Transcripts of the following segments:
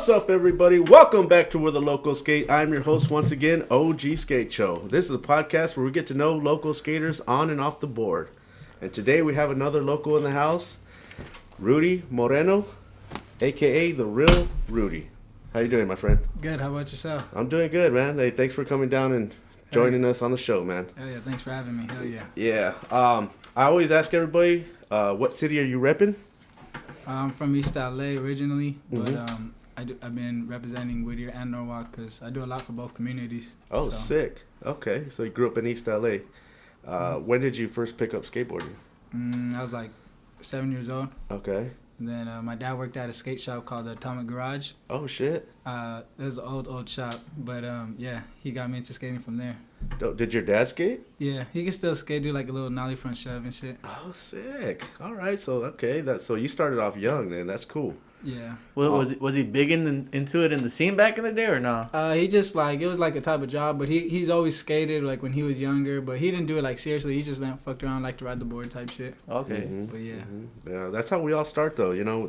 What's up, everybody? Welcome back to Where the Locals Sk8. I'm your host once again, OG Skate Show. This is a podcast where we get to know local skaters on and off the board. And today we have another local in the house, Rudy Moreno, a.k.a. The Real Rudy. How you doing, my friend? Good. How about yourself? I'm doing good, man. Hey, thanks for coming down and joining us on the show, man. Hell yeah. Thanks for having me. Hell yeah. Yeah. I always ask everybody, what city are you repping? I'm from East L.A. originally, but I've been representing Whittier and Norwalk because I do a lot for both communities. Oh, so. Sick. Okay. So you grew up in East L.A. When did you first pick up skateboarding? I was like 7 years old. Okay. And then my dad worked at a skate shop called the Atomic Garage. Oh, shit. It was an old shop, but yeah, he got me into skating from there. Did your dad skate? Yeah, he can still skate, do like a little nollie front shove and shit. Oh, sick. All right, so okay, so you started off young then. That's cool. Yeah. Well, was he big into it in the scene back in the day or no? He just it was like a type of job, but he's always skated like when he was younger, but he didn't do it like seriously. He just fucked around, like to ride the board type shit. Okay. But yeah. Yeah, that's how we all start though. You know,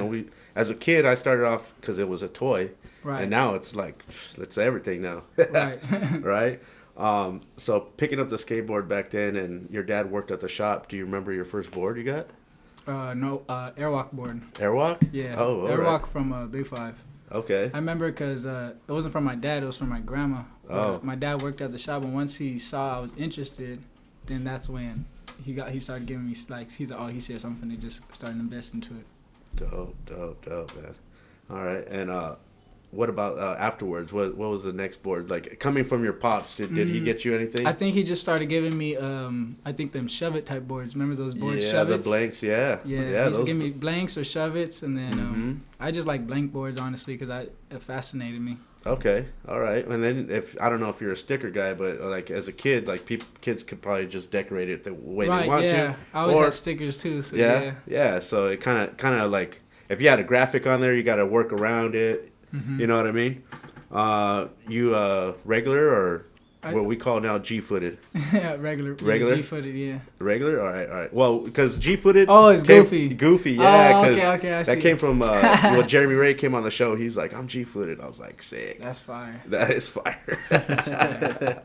we as a kid I started off because it was a toy, right? And now it's like it's everything now, right? Right. So picking up the skateboard back then, and your dad worked at the shop. Do you remember your first board you got? No, Airwalk board. Airwalk? Yeah. Oh, all Airwalk right. From Big Five. Okay. I remember because it wasn't from my dad; it was from my grandma. Oh. My dad worked at the shop, and once he saw I was interested, then that's when he started giving me likes. He's like, oh, he said something. They just started investing into it. Dope, man. All right, and what about afterwards? What was the next board? Like coming from your pops, did he get you anything? I think he just started giving me I think them shove it type boards. Remember those boards? Yeah, shove the its? blanks. Yeah. Yeah. He used to give me blanks or shove its, and then I just like blank boards honestly because it fascinated me. Okay, all right. And then I don't know if you're a sticker guy, but like as a kid, like kids could probably just decorate it the way they want to. I always had stickers too. So yeah. So it kind of like if you had a graphic on there, you got to work around it. You know what I mean? You regular or what we call now G-footed? Yeah, regular. Regular? G-footed, yeah. Regular? All right. Well, because G-footed... Oh, it's goofy. Goofy, yeah. Oh, okay, I see. That came from... Jeremy Ray came on the show. He's like, I'm G-footed. I was like, sick. That's fire. That is fire. That's fire.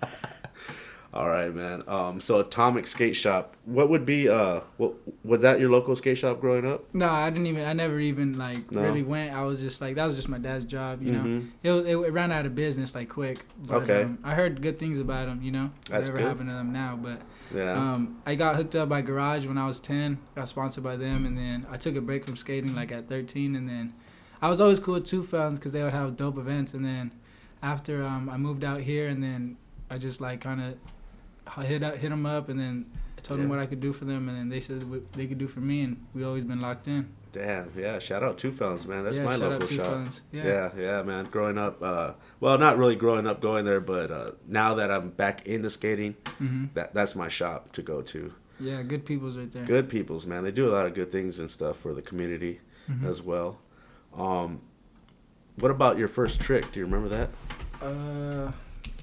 All right, man. So Atomic Skate Shop. What would be was that your local skate shop growing up? No, I never even really went. I was just that was just my dad's job, you know. It ran out of business quick. But, okay. I heard good things about them, you know. That's whatever good. happened to them now, but yeah. I got hooked up by Garage when I was 10. Got sponsored by them, and then I took a break from skating at 13, and then I was always cool with Two Fountains because they would have dope events, and then after I moved out here, and then I just kind of hit them up, and then I told them what I could do for them, and then they said what they could do for me, and we always been locked in. Damn, yeah. Shout out Two Fountains, man. That's my shout local out Two shop. Fountains. Yeah, man. Growing up, well, not really growing up going there, but now that I'm back into skating, that's my shop to go to. Yeah, good people's right there. Good people's, man. They do a lot of good things and stuff for the community as well. What about your first trick? Do you remember that?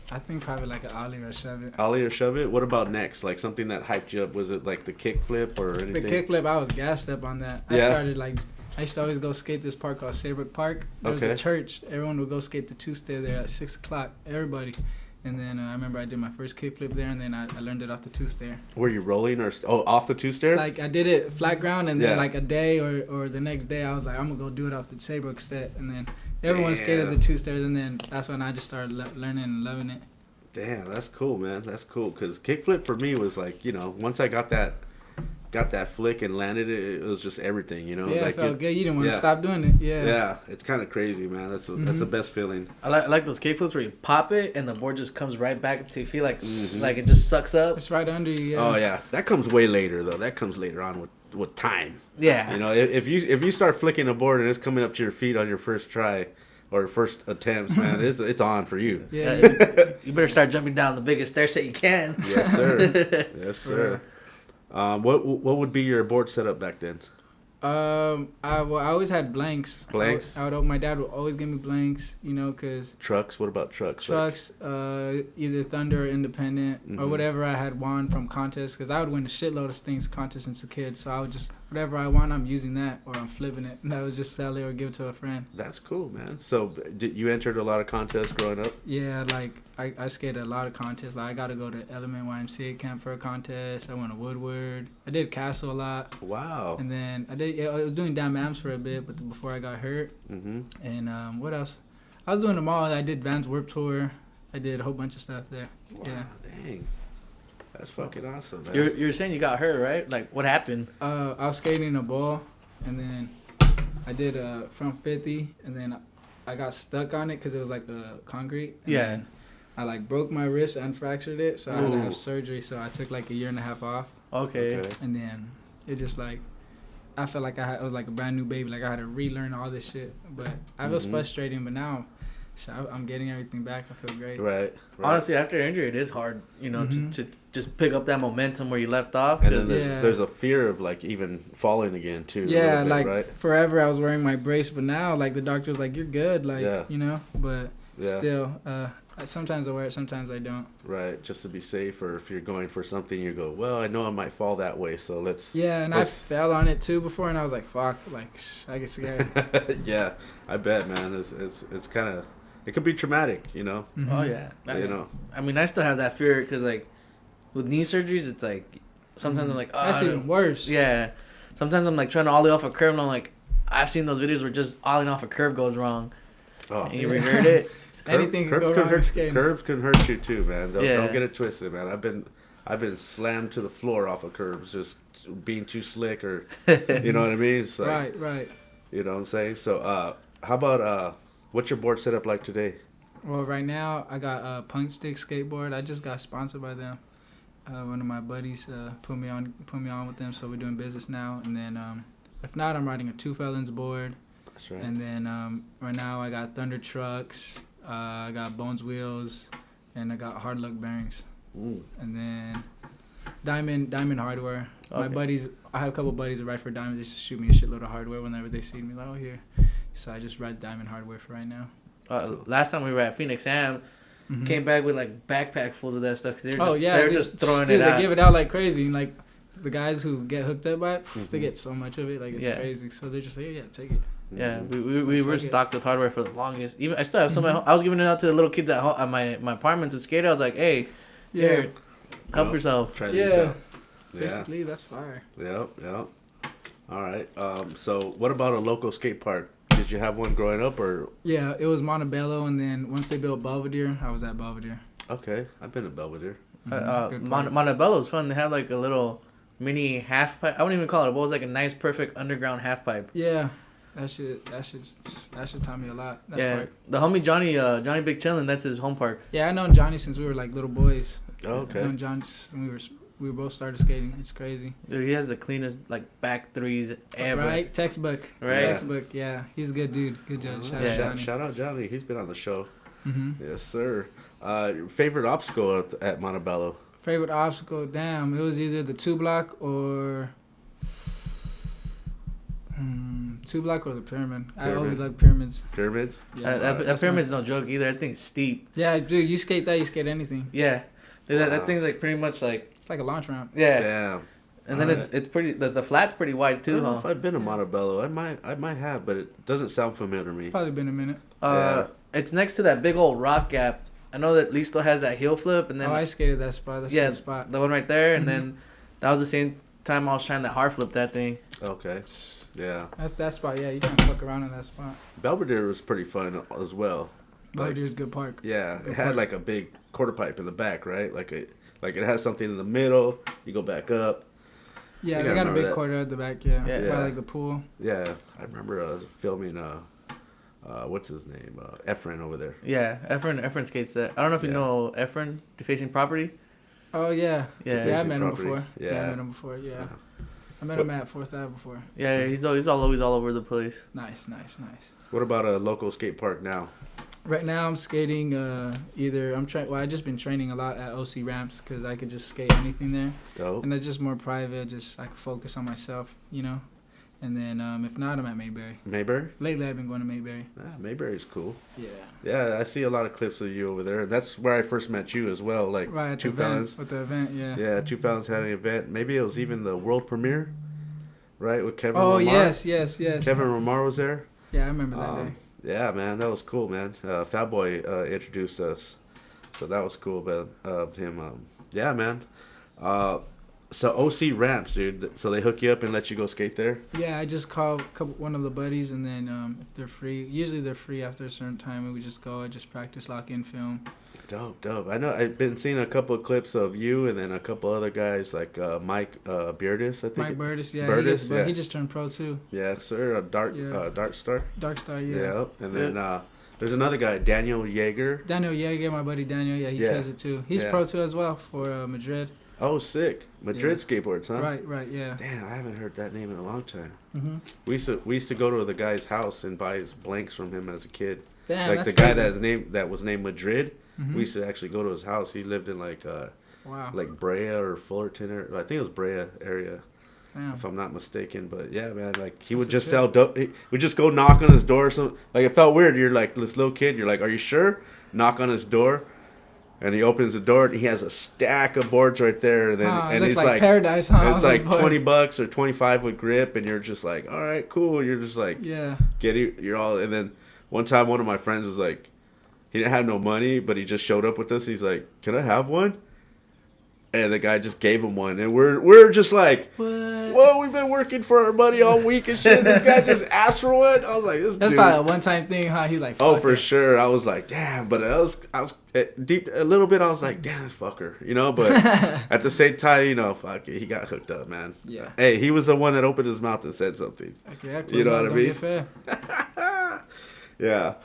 I think probably an ollie or shove it. Ollie or shove it? What about next? Like something that hyped you up? Was it like the kick flip or anything? The kick flip, I was gassed up on that. I started I used to always go skate this park called Saybrook Park. There was a church. Everyone would go skate the two-step there at 6 o'clock. Everybody. And then I remember I did my first kick flip there, and then I learned it off the two-stair. Were you rolling or off the two-stair? I did it flat ground, and then a day or the next day I was like, I'm gonna go do it off the Saybrook step, and then everyone skated the two-stairs, and then that's when I just started learning and loving it. Damn, that's cool, man. That's cool. Because kickflip for me was once I got that flick and landed it, it was just everything, you know. Yeah, it felt good. You didn't want to stop doing it. Yeah. Yeah, it's kind of crazy, man. That's the best feeling. I like those kickflips where you pop it and the board just comes right back to you. Feel like it just sucks up. It's right under you. Yeah. Oh yeah, that comes way later though. That comes later on with time. Yeah. You know, if you start flicking a board and it's coming up to your feet on your first try. Or first attempts, man, it's on for you. Yeah, you better start jumping down the biggest stair set you can. Yes, sir. Yes, sir. What would be your board setup back then? I always had blanks. Blanks? I would my dad would always give me blanks, you know, cause Trucks? What about trucks? trucks, either Thunder or Independent or Mhm. whatever I had won from contests, cause I would win a shitload of things contests since a kid. So I would just whatever I won, I'm using that or I'm flipping it, and I would just sell it or give it to a friend. That's cool, man. So, did you entered a lot of contests growing up? Yeah, like I skated a lot of contests. Like I got to go to Element YMCA camp for a contest. I went to Woodward. I did Castle a lot. Wow. And then I was doing Dam Ams for a bit, but before I got hurt. Mm-hmm. And what else? I was doing them all. I did Vans Warped Tour. I did a whole bunch of stuff there. Wow, Yeah. dang. That's fucking awesome, man. You're saying you got hurt, right? Like, what happened? I was skating a ball, and then I did front 50, and then I got stuck on it because it was like concrete. And Yeah. then I like broke my wrist and fractured it, so I had to Ooh. have surgery. So I took like a year and a half off, Okay. and then it just like I felt like I was like a brand new baby. Like I had to relearn all this shit, but it was Mhm. frustrating. But now, so I'm getting everything back. I feel great. Right. Honestly, after injury, it is hard, you know, Mhm. to just pick up that momentum where you left off. And then 'cause- there's, Yeah. there's a fear of like even falling again too. a Yeah, little bit, like right? forever I was wearing my brace, but now like the doctor's like you're good, like Yeah. you know. But Yeah. still, sometimes I wear it, sometimes I don't. Right, just to be safe, or if you're going for something, you go, well, I know I might fall that way, so let's. Yeah, and let's- I fell on it too before, and I was like, fuck, like I get scared. Yeah, I bet, man. It's kind of, it could be traumatic, you know. Mhm. Oh yeah. You know. I mean, I still have that fear because like with knee surgeries, it's like sometimes I'm like, oh, That's even worse. yeah. Sometimes I'm like trying to ollie off a curve, and I'm like, I've seen those videos where just ollieing off a curve goes wrong, Oh, and you regret it. Anything can go curbs wrong in hurt. skating. Curbs can hurt you too, man. Don't, Yeah. don't get it twisted, man. I've been slammed to the floor off of curbs, just being too slick, or you know what I mean. It's like, Right. You know what I'm saying. So, how about what's your board setup like today? Well, right now I got a Punk Stick skateboard. I just got sponsored by them. One of my buddies put me on with them, so we're doing business now. And then if not, I'm riding a Two Felons board. That's right. And then right now I got Thunder trucks, I got Bones wheels, and I got Hard Luck bearings. Mm. And then Diamond hardware. My Okay. buddies, I have a couple buddies that ride for Diamond. They just shoot me a shitload of hardware whenever they see me. Like, oh here. So I just ride Diamond hardware for right now. Last time we were at Phoenix Am, Mhm. came back with like backpack fulls of that stuff because they're Oh just, yeah, they're dude, just throwing dude, it they out. give it out like crazy. And like the guys who get hooked up by it, they Mhm. get so much of it, like it's Yeah. crazy. So they're just like, yeah, take it. Yeah, Mhm. we were Fuck it. stocked with hardware for the longest. Even I still have some. At Mhm. home. I was giving it out to the little kids at home, at my apartment to skate. I was like, hey, here, help Well, yourself. Try these Yeah. out. Yeah. Basically, that's fire. Yep. All right. So what about a local skate park? Did you have one growing up, or? Yeah, it was Montebello, and then once they built Belvedere, I was at Belvedere. Okay, I've been to Belvedere. Good park. Montebello's fun. They had like a little mini half pipe. I wouldn't even call it a bowl. It was like a nice, perfect underground half pipe. Yeah, that should taught me a lot. That Yeah, park. the homie Johnny Big Chillin', that's his home park. Yeah, I known Johnny since we were like little boys. Oh, I've okay. known Johnny when we both started skating. It's crazy. Dude, he has the cleanest like back threes ever. Right? Textbook. Right. Textbook. Yeah, he's a good dude. Good judge. Shout Yeah. out Johnny. Shout out Johnny. He's been on the show. hmm Yes, sir. Your favorite obstacle at Montebello? Favorite obstacle? Damn, it was either the 2-block or 2-block or the pyramid. I always like pyramids. Pyramids? Yeah, That that's pyramid's no joke either. That thing's steep. Yeah, dude, you skate that, you skate anything. Yeah, dude, Wow. that thing's like pretty much like It's like a launch ramp. yeah. Damn. And then Alright. it's pretty. The flat's pretty wide I too, don't know huh? if I've been to Montebello. I might have, but it doesn't sound familiar to me. Probably been a minute. It's next to that big old rock gap. I know that Listo has that heel flip, and then I skated that spot. That's a yeah, good spot. the one right there, and Mhm. then that was the same time I was trying to hard flip that thing. Okay. Yeah. That's that spot. Yeah, you can fuck around in that spot. Belvedere was pretty fun as well. Belvedere's a good park. Yeah, Good it had park. like a big quarter pipe in the back, right? Like it has something in the middle. You go back up. Yeah, I they gotta got a remember big that. quarter at the back. Yeah, Yeah. by like the pool. Yeah, I remember filming. What's his name? Efren over there. Yeah, Efren skates that. I don't know if you Yeah. know Efren, Defacing Property. Oh yeah. Yeah. Yeah, I Defacing met him Property. before. Yeah. I met him before. Yeah. Yeah. I met him at 4th Ave before. Yeah, he's always all over the place. Nice. What about a local skate park now? Right now I'm skating either I just been training a lot at OC Ramps because I could just skate anything there, Dope. and it's just more private. Just I could focus on myself, you know. And then if not, I'm at Mayberry. Mayberry? Lately, I've been going to Mayberry. Mayberry's cool. Yeah. Yeah, I see a lot of clips of you over there. That's where I first met you as well. Like Right at Two the event, Felons. with the event, yeah. Yeah, Two Felons had an event. Maybe it was even the world premiere, right? With Kevin. Oh Romar. yes. Kevin Romar was there. Yeah, I remember that day. Yeah, man, that was cool, man. Fat Boy introduced us, so that was cool of him. Yeah, man. So OC ramps, dude. So they hook you up and let you go skate there. Yeah, I just call one of the buddies, and then if they're free, usually they're free after a certain time, and we just go. I just practice, lock in, film. Dope. I know I've been seeing a couple of clips of you and then a couple other guys like Mike Beardis, I think. Mike Burtis, yeah. Burtis, He just turned pro too. Yeah, sir. Dark Star. Dark Star, yeah. Yeah. And then there's another guy, Daniel Yeager. Daniel Yeager, my buddy Daniel, yeah, he does it too. He's pro too as well for Madrid. Oh, sick. Madrid skateboards, huh? Right, yeah. Damn, I haven't heard that name in a long time. Mm-hmm. We used to go to the guy's house and buy his blanks from him as a kid. Damn, like that's the guy crazy. that was named Madrid. Mm-hmm. We used to actually go to his house. He lived in like Brea or Fullerton, or I think it was Brea area, if I'm not mistaken. But yeah, man, like he would just sell dope. He would just go knock on his door or something. Like it felt weird. You're like this little kid. You're like, are you sure? Knock on his door. And he opens the door and he has a stack of boards right there. And then and it's like paradise, huh? It's like $20 or 25 with grip, and you're just like, all right, cool. You're just like, you're all. And then one time, one of my friends was like, he didn't have no money, but he just showed up with us. He's like, can I have one? And the guy just gave him one, and we're just like, what? Well, we've been working for our money all week and shit. This guy just asked for one. I was like, that's probably a one-time thing, huh? He's like, for sure. I was like, damn, but I was deep a little bit. I was like, damn, this fucker, you know. But at the same time, you know, fuck it, he got hooked up, man. Yeah. Hey, he was the one that opened his mouth and said something. Okay, you know what I mean? Fair. Yeah.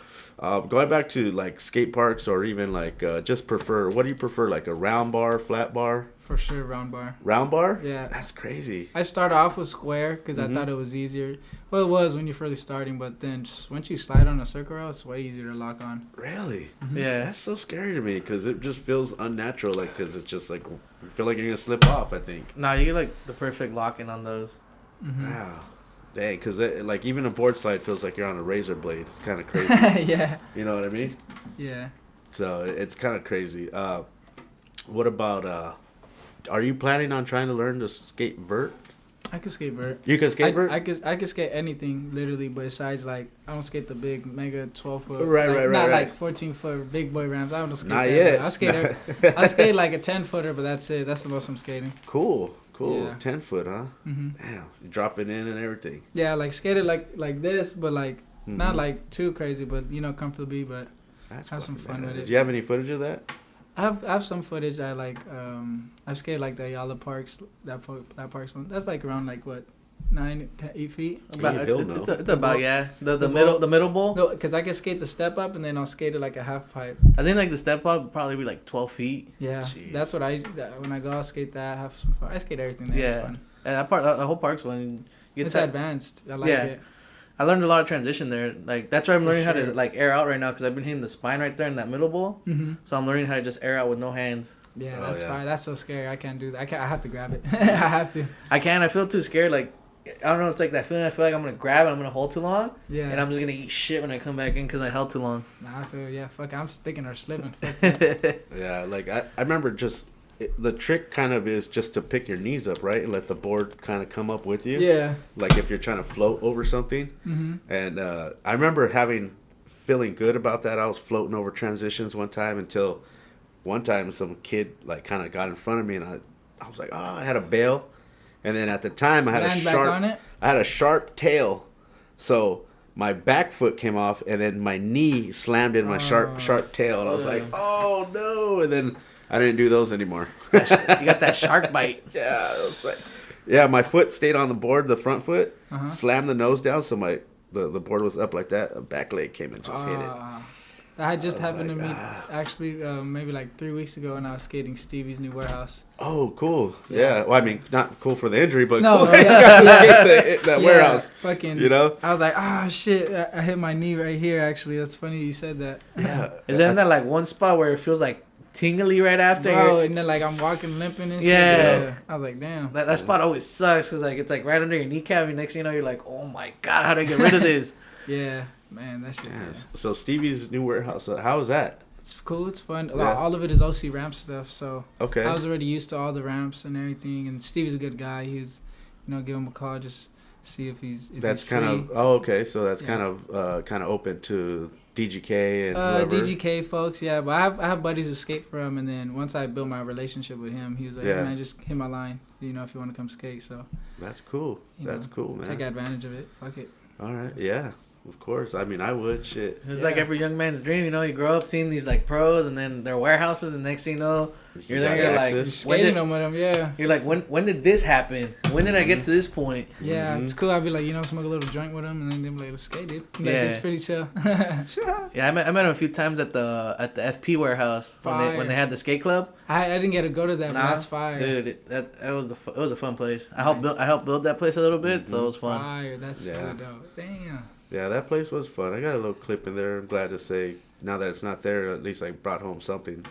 Going back to like skate parks or even like just prefer, what do you prefer, like a round bar, flat bar? For sure, round bar. Round bar? Yeah. That's crazy. I started off with square because I thought it was easier. Well, it was when you're first starting, but then once you slide on a circle rail, it's way easier to lock on. Really? Mm-hmm. Yeah. That's so scary to me because it just feels unnatural, like, because it's just like, you feel like you're going to slip off, I think. No, you get like the perfect lock-in on those. Mm-hmm. Wow. Dang, because like even a board slide feels like you're on a razor blade. It's kind of crazy. Yeah. You know what I mean? Yeah. So it's kind of crazy. What about, are you planning on trying to learn to skate vert? I can skate vert. You can skate vert? I could skate anything, literally, besides, like, I don't skate the big, mega 12-foot. Right. Not like 14-foot big boy ramps. I don't skate Not that. yet. I skate like a 10-footer, but that's it. That's the most I'm skating. Cool. Yeah. 10 foot, huh? Mm-hmm. Damn. You drop it in and everything. Yeah, like skated like this, but like not like too crazy, but you know, comfortably, but have some fun with it. Do you have any footage of that? I have some footage. I like I've skated like the Ayala Parks, that parks one. That's like around like what, 8 feet. It's about the middle bowl. No, because I can skate the step up and then I'll skate it like a half pipe. I think like the step up would probably be like 12 feet. Yeah, Jeez. that's what when I go I'll skate that. Have some fun. I skate everything there. It's fun. And that part, the whole park's fun. It's advanced. I like it. I learned a lot of transition there. Like that's why I'm learning how to like air out right now because I've been hitting the spine right there in that middle bowl. Mm-hmm. So I'm learning how to just air out with no hands. Yeah, that's fine. That's so scary. I can't do that. I have to grab it. I have to. I feel too scared. Like I don't know. It's like that feeling. I feel like I'm gonna grab and I'm gonna hold too long. Yeah. And I'm just gonna eat shit when I come back in because I held too long. Nah, I feel fuck. I'm sticking or slipping. Yeah, like I remember just. The trick kind of is just to pick your knees up, right? And let the board kind of come up with you. Yeah. Like if you're trying to float over something. Mm-hmm. And I remember feeling good about that. I was floating over transitions one time until one time some kid like kind of got in front of me and I was like, oh, I had a bail. And then at the time I had a sharp tail. So my back foot came off and then my knee slammed in my sharp tail. And I was like, oh no. And then I didn't do those anymore. You got that shark bite. Yeah, my foot stayed on the board, the front foot, slammed the nose down, so the board was up like that. A back leg came and just hit it. That had just happened to me, actually, maybe like 3 weeks ago when I was skating Stevie's new warehouse. Oh, cool. Yeah. Well, I mean, not cool for the injury, but no, cool that you got to skate that warehouse. Fucking, you know? I was like, shit, I hit my knee right here, actually. That's funny you said that. Yeah. Is there in that like one spot where it feels like tingly right after. Bro, and then like I'm walking limping and shit. Yeah. I was like, damn. That spot always sucks because like it's like right under your kneecap. And next thing you know, you're like, oh my god, how do I get rid of this? Yeah, man, that shit. Yeah. Yeah. So Stevie's new warehouse. How is that? It's cool. It's fun. Yeah. All of it is OC ramp stuff. So Okay. I was already used to all the ramps and everything. And Stevie's a good guy. He's, give him a call, just see if he's. That's he's kind free. of okay. So that's Yeah. kind of open to DGK and whoever. DGK folks, yeah. But I have buddies who skate for him, and then once I built my relationship with him, he was like, Yeah. hey, man, just hit my line, if you want to come skate. So That's cool. That's cool, man. take advantage of it. Fuck it. All right. Yeah. Of course. I mean, I would. Shit. It's like every young man's dream, you grow up seeing these like pros and then their warehouses, and next thing you know, you're there, you're like, You're skating them with them, yeah. you're like, when did this happen? When did I get to this point? Yeah, Mhm. it's cool. I'd be like, smoke a little joint with them, and then they'd be like, let's skate, dude. Like, Yeah. it's pretty chill. Yeah, I met him a few times at the FP warehouse when Fire. they had the skate club. I didn't get to go to that, but Nah, that's fire. Dude, it was a fun place. I Nice. helped build that place a little bit, so it was fun. Fire, that's Yeah. good, though. Damn. Yeah, that place was fun. I got a little clip in there. I'm glad to say now that it's not there, at least I brought home something.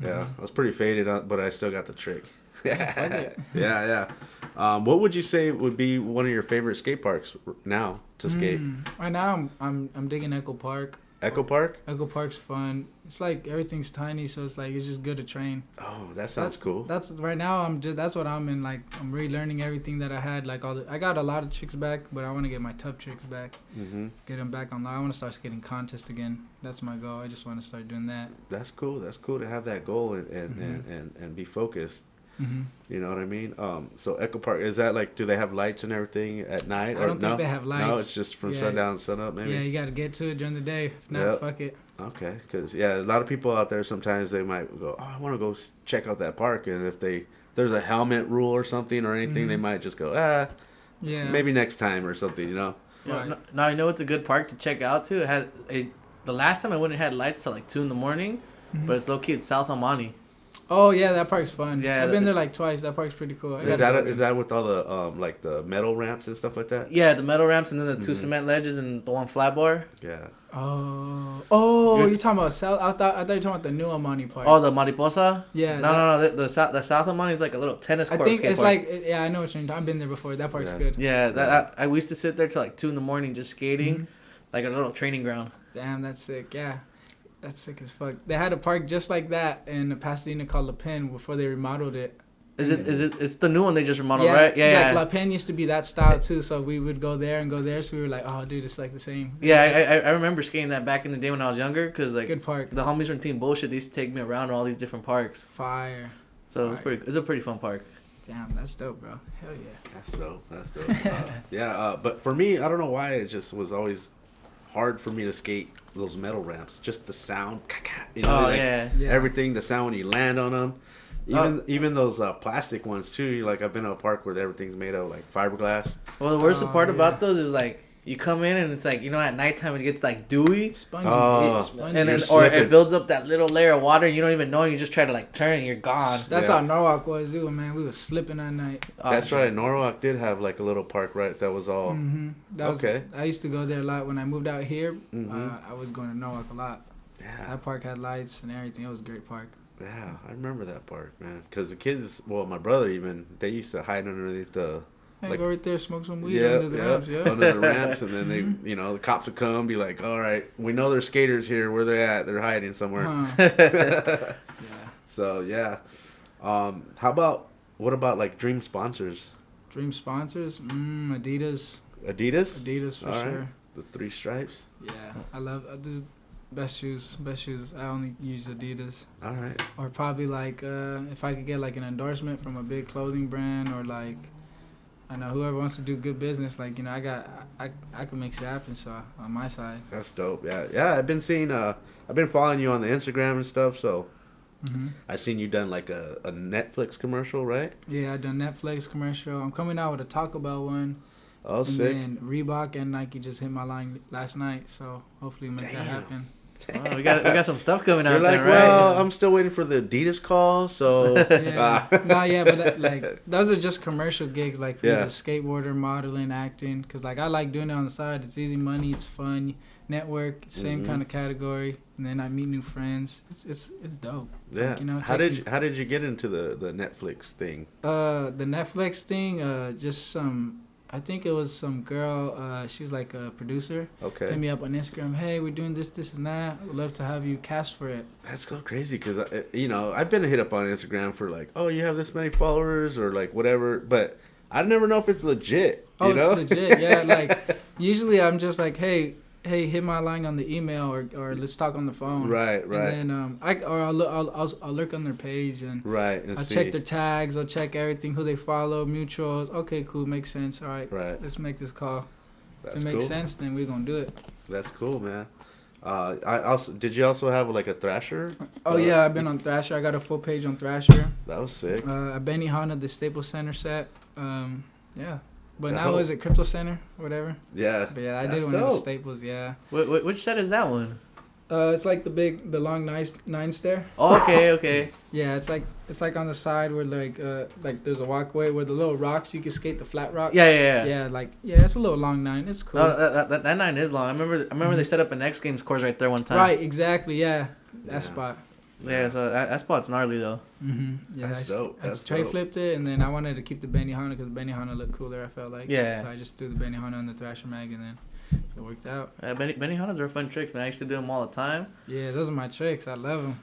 Yeah, I was pretty faded, but I still got the trick. fuck it. Yeah. What would you say would be one of your favorite skate parks now to skate? Right now, I'm digging Echo Park. Echo Park? Echo Park's fun. It's like everything's tiny, so it's like it's just good to train. Oh, that sounds cool. That's right now. That's what I'm in. Like I'm relearning everything that I had. Like I got a lot of tricks back, but I want to get my tough tricks back. Mm-hmm. Get them back online. I want to start skating contests again. That's my goal. I just want to start doing that. That's cool. That's cool to have that goal and be focused. Mm-hmm. You know what I mean? So Echo Park, is that like, do they have lights and everything at night? I don't think they have lights. No, it's just from Yeah. sundown to sunup, maybe? Yeah, you got to get to it during the day. If not, Yep. fuck it. Okay, because a lot of people out there sometimes they might go, oh, I want to go check out that park, and if there's a helmet rule or something or anything, they might just go, Yeah. maybe next time or something, Right. Now you know it's a good park to check out too. It had the last time I went, it had lights till like 2 a.m, Mm-hmm. but it's low key. It's South Almani. Oh yeah, that park's fun. Yeah, I've been there like twice. That park's pretty cool. Is that with all the like the metal ramps and stuff like that? Yeah, the metal ramps and then the 2 cement ledges and the 1 flat bar. Yeah. Oh, you're talking about South? I thought you were talking about the new Amani park. Oh, the Mariposa. Yeah. No. The South Almani is like a little tennis I court. think it's skate park. like I know what you're. I've been there before. That park's Yeah. good. Yeah, I used to sit there till like 2 a.m. just skating, Mhm. like a little training ground. Damn, that's sick. Yeah, that's sick as fuck. They had a park just like that in Pasadena called La Pen before they remodeled it. It's the new one they just remodeled, Yeah, right? Yeah, like La Pen used to be that style too. So we would go there, so we were like, oh, dude, it's like the same. Yeah, I remember skating that back in the day when I was younger, because like Good park. the homies from Team Bullshit, they used to take me around to all these different parks. Fire. So Fire. it's a pretty fun park. Damn, that's dope, bro. Hell yeah. That's dope. But for me, I don't know why it just was always hard for me to skate those metal ramps. Just the sound, Yeah. everything, the sound when you land on them. Even those plastic ones too. Like I've been to a park where everything's made of like fiberglass. Well, the worst part yeah. about those is like you come in and it's like at nighttime it gets like dewy, Spongy. and then You're or slipping. it builds up that little layer of water and you don't even know. You just try to like turn and you're gone. That's Yeah. how Norwalk was, too, man. We was slipping that night. That's right. Norwalk did have like a little park, right? That was all. That was, Okay. I used to go there a lot when I moved out here. Mhm. I was going to Norwalk a lot. Yeah. That park had lights and everything. It was a great park. Yeah, I remember that park, man. Because the kids, well, my brother even, they used to hide underneath the. Hey, Like- go right there, smoke some weed under the ramps. Yeah. under the ramps, and then they, the cops would come, be like, "All right, we know there's skaters here. Where they at? They're hiding somewhere." Huh. Yeah. So yeah, what about like dream sponsors? Dream sponsors? Adidas. Adidas, Adidas for All right. sure. The 3 stripes. Yeah, I love this. Best shoes. I only use Adidas. All right. Or probably like if I could get like an endorsement from a big clothing brand or like I know whoever wants to do good business. Like I can make shit happen. So on my side. That's dope. Yeah. I've been seeing. I've been following you on the Instagram and stuff. So I seen you done like a Netflix commercial, right? Yeah, I done Netflix commercial. I'm coming out with a Taco Bell one. Oh, and sick. then Reebok and Nike just hit my line last night. So hopefully make that Damn. happen. Oh, we got some stuff coming out. You're like, there, well, right? I'm still waiting for the Adidas call, so. Yeah. But like those are just commercial gigs, like for Yeah. the skateboarder, modeling, acting. Cause like I like doing it on the side. It's easy money. It's fun. Network, same kind of category, and then I meet new friends. It's dope. Yeah. Like, you know, it how takes did you get into the Netflix thing? The Netflix thing, just some. I think it was some girl. She was like a producer. Okay. Hit me up on Instagram. Hey, we're doing this, and that. Would love to have you cast for it. That's so crazy because I've been hit up on Instagram for like, oh, you have this many followers or like whatever, but I never know if it's legit. Oh, you know? it's legit. Yeah, like usually I'm just like, hey, hit my line on the email or let's talk on the phone. Right. And then I'll lurk on their page and and I'll check their tags. I'll check everything, who they follow, mutuals. Okay, cool, makes sense. All right, let's make this call. If it makes sense, then we're gonna do it. That's cool, man. Did you also have like a Thrasher? Oh yeah, I've been on Thrasher. I got a full page on Thrasher. That was sick. A Benihana, the Staples Center set. Yeah. But Dope. now is it Crypto Center, whatever? Yeah. But yeah, I did one at Staples. Yeah. Which set is that one? It's like the long nine stair. Oh, okay. Yeah, it's like on the side where like there's a walkway where the little rocks you can skate the flat rocks. Yeah. Yeah, it's a little long nine. It's cool. Oh, that nine is long. I remember they set up an X Games course right there one time. Right, exactly. Yeah, that spot. Yeah, so that spot's gnarly though. Yeah, that's dope. I tray flipped it, and then I wanted to keep the Benihana because the Benihana looked cooler. I felt like. Yeah. So I just threw the Benihana on the Thrasher mag, and then it worked out. Benihanas are fun tricks, man. I used to do them all the time. Yeah, those are my tricks. I love them.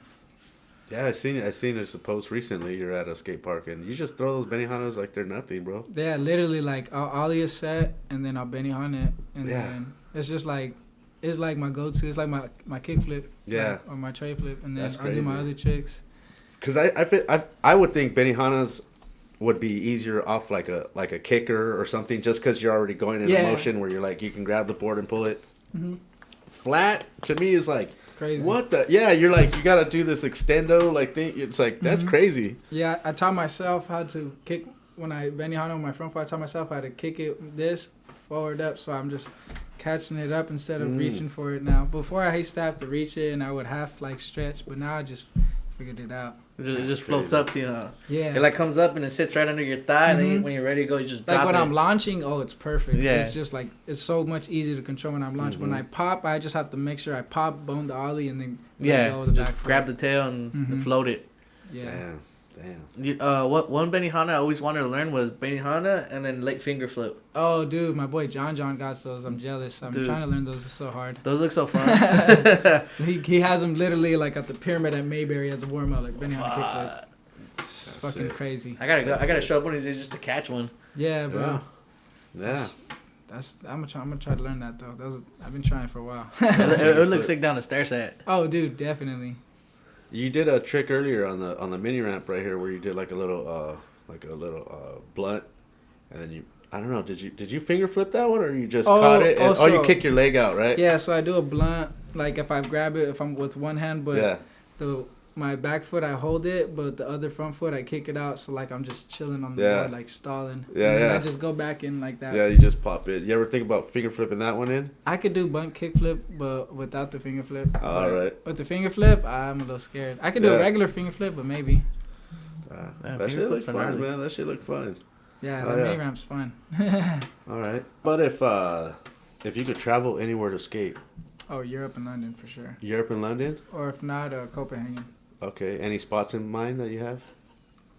Yeah, I seen a post recently. You're at a skate park and you just throw those Benihanas like they're nothing, bro. Yeah, literally like I'll ollie a set and then I'll Benihana it, and then it's just like. It's like my go-to. It's like my kick flip. Yeah. Or my tray flip. And then That's I'll do my crazy. other tricks. Because I would think Benihanas would be easier off like a kicker or something just because you're already going in a motion where you're like, you can grab the board and pull it. Mm-hmm. Flat, to me, is like, crazy. What the? Yeah, you're like, you got to do this extendo like thing. It's like, that's crazy. Yeah, I taught myself how to kick. When I Benihana on my front foot, I taught myself how to kick it this forward up. So I'm just catching it up instead of reaching for it now. Before I used to have to reach it and I would half like stretch, but now I just figured it out. It just floats up to you. Yeah. It like comes up and it sits right under your thigh, and then when you're ready to go, you just drop like when it. I'm launching, it's perfect. Yeah. It's just like it's so much easier to control when I'm launching. When I pop, I just have to make sure I pop, bone the ollie, and then let go of the just back foot. grab the tail and float it. Yeah. Damn. One Benihana I always wanted to learn was Benihana and then late finger flip. Oh, dude, my boy John got those. I'm jealous. I'm trying to learn those. It's so hard. Those look so fun. he has them literally like at the pyramid at Mayberry as a warm up, like Benihana kickflip. It's fucking crazy. I gotta show up one of these days just to catch one. Yeah, bro. Yeah. I'm gonna try to learn that though. I've been trying for a while. It looks sick down the stair set. Oh, dude, definitely. You did a trick earlier on the mini ramp right here where you did like a little blunt, and then I don't know, did you finger flip that one or you just caught it? And, you kick your leg out, right? Yeah, so I do a blunt like if I grab it if I'm with one hand, but my back foot I hold it, but the other front foot I kick it out, so like I'm just chilling on the board, like stalling. And then I just go back in like that. Yeah, you just pop it. You ever think about finger flipping that one in? I could do bunt kick flip, but without the finger flip. All right. With the finger flip, I'm a little scared. I could do a regular finger flip, but maybe. That shit looks fun, man. That shit look fun. Yeah, the mini ramp's fun. All right. But if you could travel anywhere to skate. Oh, Europe and London for sure. Europe and London? Or if not, Copenhagen. Okay. Any spots in mind that you have?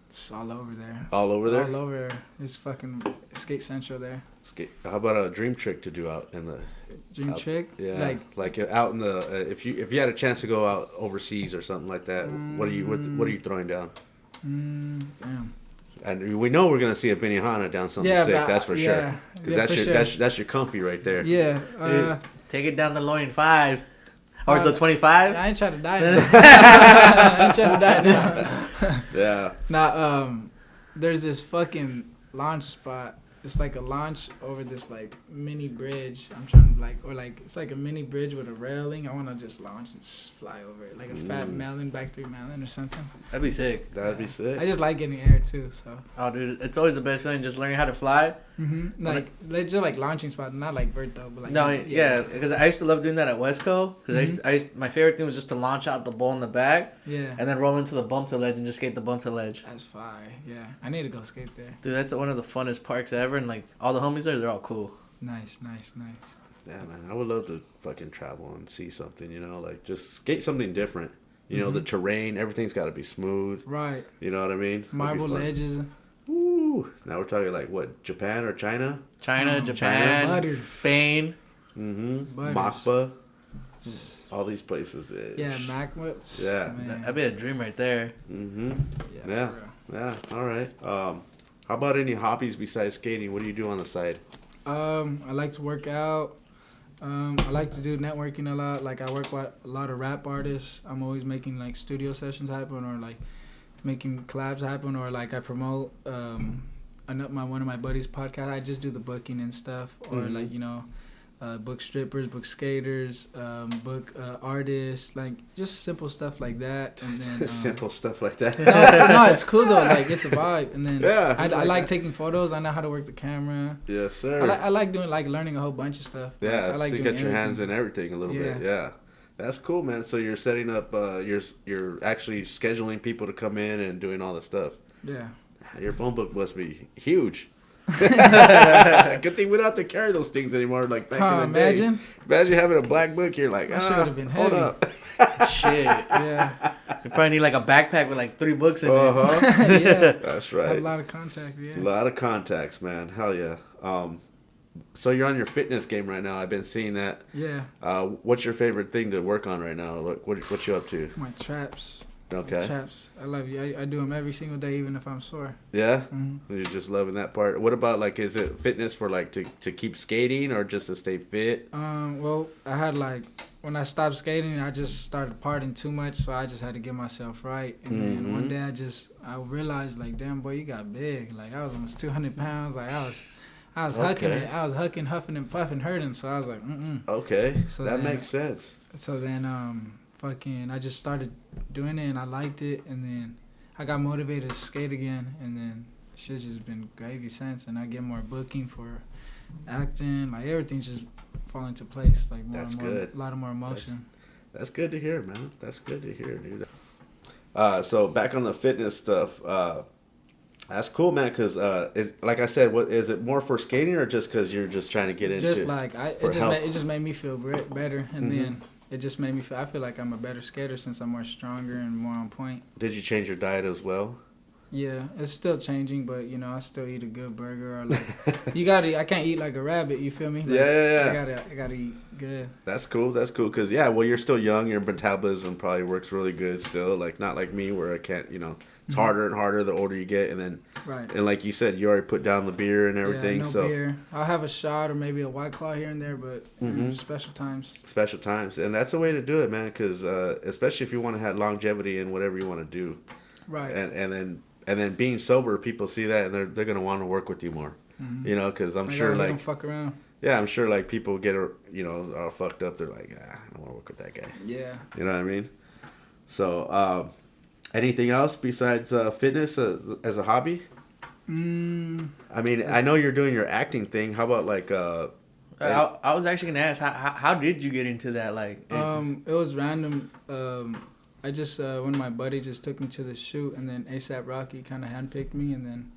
It's all over there. All over there? All over. It's fucking skate central there. Skate. How about a dream trick to do out in the... Dream trick? Yeah. Like out in the... if you had a chance to go out overseas or something like that, what are you throwing down? Damn. And we know we're gonna see a Benihana down something sick. That's for sure. Because that's your comfy right there. Yeah. Take it down the loin 5. Or the 25. I ain't trying to die now. Yeah. Now, there's this fucking launch spot. It's like a launch over this like mini bridge. I'm trying to it's like a mini bridge with a railing. I want to just launch and fly over it, like a fat melon, back through melon or something. That'd be sick. That'd be sick. I just like getting air too. So. Oh, dude, it's always the best feeling just learning how to fly. Like legit like launching spot, not like vert though, but like No, yeah, because I used to love doing that at Westco. Because my favorite thing was just to launch out the bowl in the back. Yeah. And then roll into the bump to ledge and just skate the bump to ledge. That's fire. Yeah, I need to go skate there. Dude, that's one of the funnest parks ever, and like all the homies there, they're all cool. Nice. Yeah, man, I would love to fucking travel and see something, like just skate something different. The terrain, everything's got to be smooth. Right. You know what I mean? Marble ledges. Woo! Now we're talking like what, Japan or China? Japan, Spain. Macba. All these places. Yeah, Macba. Yeah. That'd be a dream right there. Yeah. All right. How about any hobbies besides skating? What do you do on the side? I like to work out. I like to do networking a lot. Like I work with a lot of rap artists. I'm always making like studio sessions happen, or like making collabs happen, or like I promote one of my buddies' podcast. I just do the booking and stuff, or like book strippers, book skaters, book artists, like just simple stuff like that. And then simple stuff like that. No, it's cool though. Like it's a vibe. And then I like taking photos. I know how to work the camera. Yes, sir. I like doing learning a whole bunch of stuff. Yeah, I like so you got your hands in everything a little bit. Yeah. That's cool, man. So you're setting up, you're actually scheduling people to come in and doing all the stuff. Yeah. Your phone book must be huge. Good thing we don't have to carry those things anymore like back in the day. Imagine having a black book. You're like, that should have been hold heavy. up. Shit. Yeah. You probably need like a backpack with like 3 books in it. Yeah. That's right. Have a lot of contacts. Yeah. A lot of contacts, man. Hell yeah. So you're on your fitness game right now. I've been seeing that. Yeah. What's your favorite thing to work on right now? What you up to? My traps. Okay. My traps. I love you. I do them every single day, even if I'm sore. Yeah? You're just loving that part. What about, like, is it fitness for, like, to keep skating or just to stay fit? Well, I had, like, when I stopped skating, I just started partying too much, so I just had to get myself right. And then one day I realized, like, damn, boy, you got big. Like, I was almost 200 pounds. Like, I was hucking it. I was hucking, huffing, and puffing, hurting. So I was like, Okay. So that makes sense. So then, I just started doing it, and I liked it. And then I got motivated to skate again. And then shit's just been gravy since. And I get more booking for acting. Like, everything's just falling into place. Like, more That's and more, good. a lot of more emotion. That's good to hear, man. That's good to hear, dude. So back on the fitness stuff. That's cool, man. Because like I said, what is it more for skating or just because you're just trying to get into? Just like it just made me feel better, and then it just made me feel. I feel like I'm a better skater since I'm more stronger and more on point. Did you change your diet as well? Yeah, it's still changing, but I still eat a good burger. Or like I can't eat like a rabbit. You feel me? Like, yeah. I gotta eat good. That's cool. Because you're still young. Your metabolism probably works really good still. Like not like me where I can't. It's harder and harder the older you get, and then and like you said, you already put down the beer and everything. Yeah, no beer. I'll have a shot or maybe a White Claw here and there, but special times. Special times, and that's the way to do it, man. Because especially if you want to have longevity in whatever you want to do, right? And then being sober, people see that and they're gonna want to work with you more. Because I'm sure don't fuck around. Yeah, I'm sure like people get all fucked up. They're like, I don't want to work with that guy. Yeah. You know what I mean? So. Anything else besides fitness as a hobby? I mean, I know you're doing your acting thing. How about like? I was actually gonna ask how did you get into that? Like, it was random. I just one of my buddies just took me to the shoot, and then ASAP Rocky kind of handpicked me, and then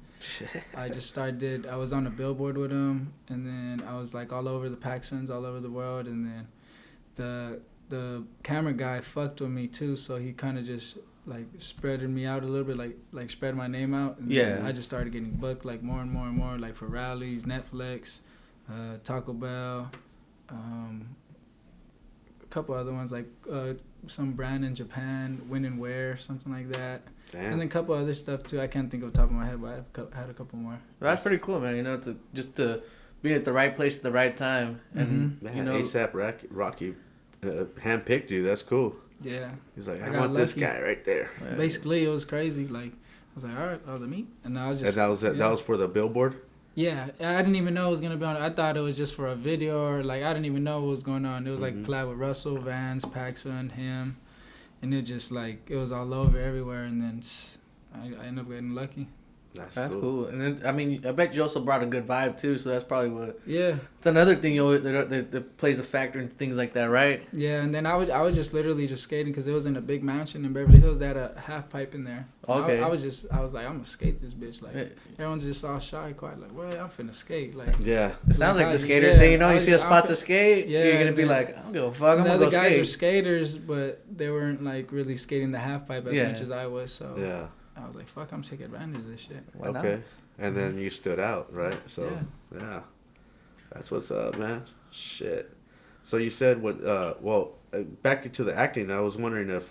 I just started. I was on a billboard with him, and then I was like all over the Paxsons, all over the world, and then the camera guy fucked with me too, so he kind of just like spreaded me out a little bit, like spread my name out. And then I just started getting booked like more and more and more, like for rallies, Netflix, Taco Bell, a couple other ones like some brand in Japan, Win and Wear, something like that. Damn. And then a couple other stuff too. I can't think of the top of my head, but I've had a couple more. Well, that's pretty cool, man. To be at the right place at the right time, and ASAP Rocky handpicked you. That's cool. Yeah. He's like, I want lucky. This guy right there. Basically, it was crazy. Like, I was like, all right, I was like, me. And I was just. And that was for the billboard? Yeah. I didn't even know it was going to be on. I thought it was just for a video or, like, I didn't even know what was going on. It was, like, collab with Russell, Vance, Paxson, him. And it just, like, it was all over everywhere. And then I ended up getting lucky. That's cool. And then, I mean, I bet you also brought a good vibe too. So that's probably what. Yeah. It's another thing that plays a factor in things like that, right? Yeah, and then I was just literally just skating because it was in a big mansion in Beverly Hills. They had a half pipe in there. Okay. I was like, I'm gonna skate this bitch. Like everyone's just all shy, quiet. Like, well, I'm finna skate. Like, yeah. It sounds like the skater thing. You know, you see a spot to skate, yeah, you're gonna be like, I don't give a fuck. I'm the gonna go other guys skate. were skaters, but they weren't like really skating the half pipe as much as I was. So yeah. I was like, fuck, I'm taking advantage of this shit. Why Okay. not? And then you stood out, right? So yeah. That's what's up, man. Shit. So you said back to the acting. I was wondering if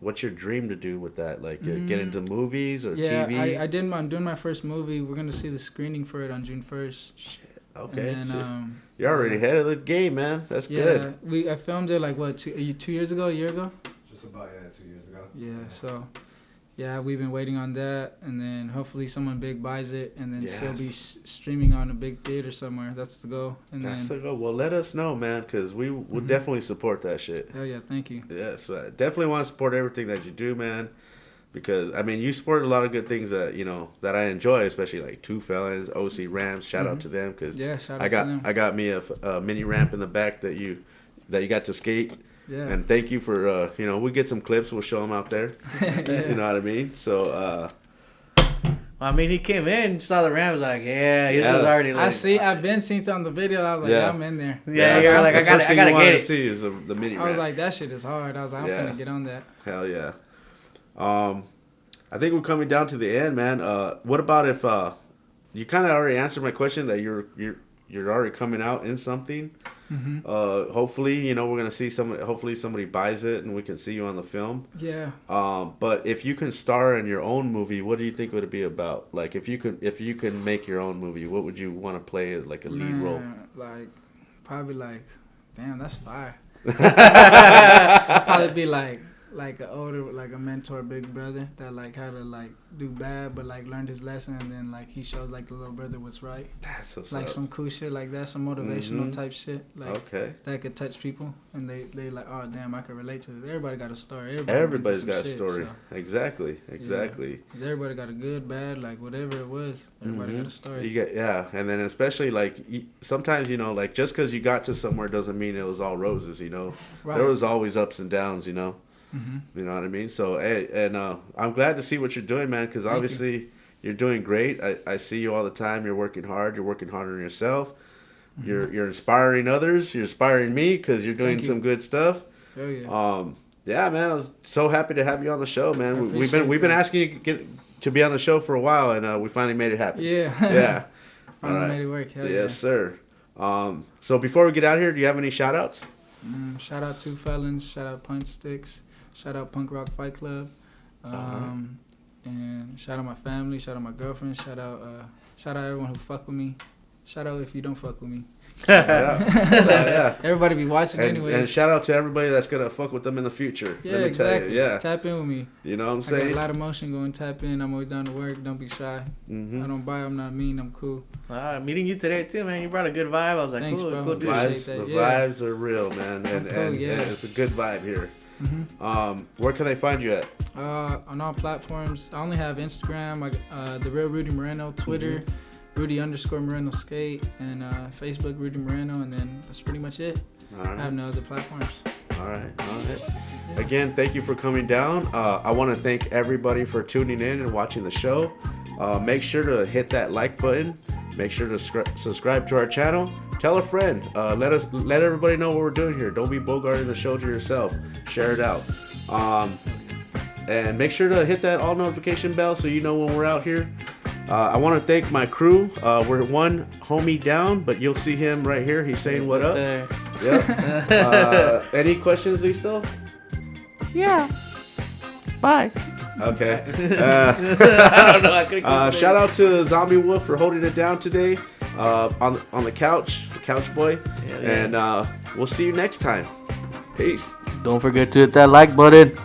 what's your dream to do with that? Like get into movies or TV? Yeah, I'm doing my first movie. We're gonna see the screening for it on June 1st. Shit. Okay. And then, you're already ahead of the game, man. That's good. Yeah, I filmed it like 2 years ago, a year ago. Just about 2 years ago. Yeah. So. Yeah, we've been waiting on that, and then hopefully someone big buys it, and then still be streaming on a big theater somewhere. That's the goal. And that's the goal. Well, let us know, man, because we would definitely support that shit. Hell yeah, thank you. Yeah, so I definitely want to support everything that you do, man, because, I mean, you support a lot of good things that, that I enjoy, especially like Two Felons, OC Ramps. Shout out to them, because I got me a mini ramp in the back that you got to skate. Yeah. And thank you for, we get some clips. We'll show them out there. You know what I mean? So, I mean, he came in, saw the ramp, was like, he was already like. I've been seeing it on the video. I was like, I'm in there. Yeah, you're like, I gotta get it. See is the mini ramp. I was like, that shit is hard. I was like, I'm gonna get on that. Hell yeah. I think we're coming down to the end, man. What about if you kind of already answered my question that you're already coming out in something. Mm-hmm. Hopefully, we're gonna see hopefully somebody buys it and we can see you on the film. Yeah. But if you can star in your own movie, what do you think would it be about? Like, if you can make your own movie, what would you want to play as like a lead role? Like, probably like, damn, that's fire. Probably be like an older, like a mentor, big brother that like had to like do bad, but like learned his lesson, and then like he shows like the little brother what's right. That's what's like up. some cool shit like that, some motivational type shit, like that could touch people, and they like, oh damn, I could relate to this. Everybody got a story. Everybody's got a story. So. Exactly. Yeah. 'Cause everybody got a good, bad, like whatever it was. Everybody got a story. And then especially like sometimes like just because you got to somewhere doesn't mean it was all roses. Right. There was always ups and downs. Mm-hmm. You know what I mean? So, I'm glad to see what you're doing, man, because obviously you're doing great. I see you all the time. You're working hard. You're working hard on yourself. Mm-hmm. You're inspiring others. You're inspiring me because you're doing some good stuff. Oh, yeah. Yeah, man, I was so happy to have you on the show, man. We've been asking you to be on the show for a while, and we finally made it happen. Yeah. Yeah. Finally made it work. Hell yes, sir. So before we get out of here, do you have any shout-outs? Shout out to Felons. Shout out Punch Sticks. Shout out Punk Rock Fight Club, and shout out my family, shout out my girlfriend, shout out everyone who fuck with me, shout out if you don't fuck with me. Yeah. Everybody be watching anyways. And shout out to everybody that's gonna fuck with them in the future. Yeah, exactly. Yeah, tap in with me. You know what I'm saying? I got a lot of motion going. Tap in. I'm always down to work. Don't be shy. Mm-hmm. I don't buy. I'm not mean. I'm cool. Meeting you today too, man. You brought a good vibe. I was like, thanks, cool, bro. cool. Vibes are real, man, and it's a good vibe here. Mm-hmm. Where can they find you at? On all platforms. I only have Instagram, the real Rudy Moreno, Twitter, Rudy_Moreno Sk8, and Facebook Rudy Moreno, and then that's pretty much it. All right. I have no other platforms. All right. Yeah. Again, thank you for coming down. I want to thank everybody for tuning in and watching the show. Make sure to hit that like button. Make sure to subscribe to our channel. Tell a friend. Let everybody know what we're doing here. Don't be bogarting the show to yourself. Share it out. And make sure to hit that all notification bell so you know when we're out here. I want to thank my crew. We're one homie down, but you'll see him right here. He's saying what up. Yep. Any questions, Lisa? Yeah. Bye. Okay. I don't know. I couldn't shout out to Zombie Wolf for holding it down today on the couch boy. Yeah. And we'll see you next time. Peace. Don't forget to hit that like button.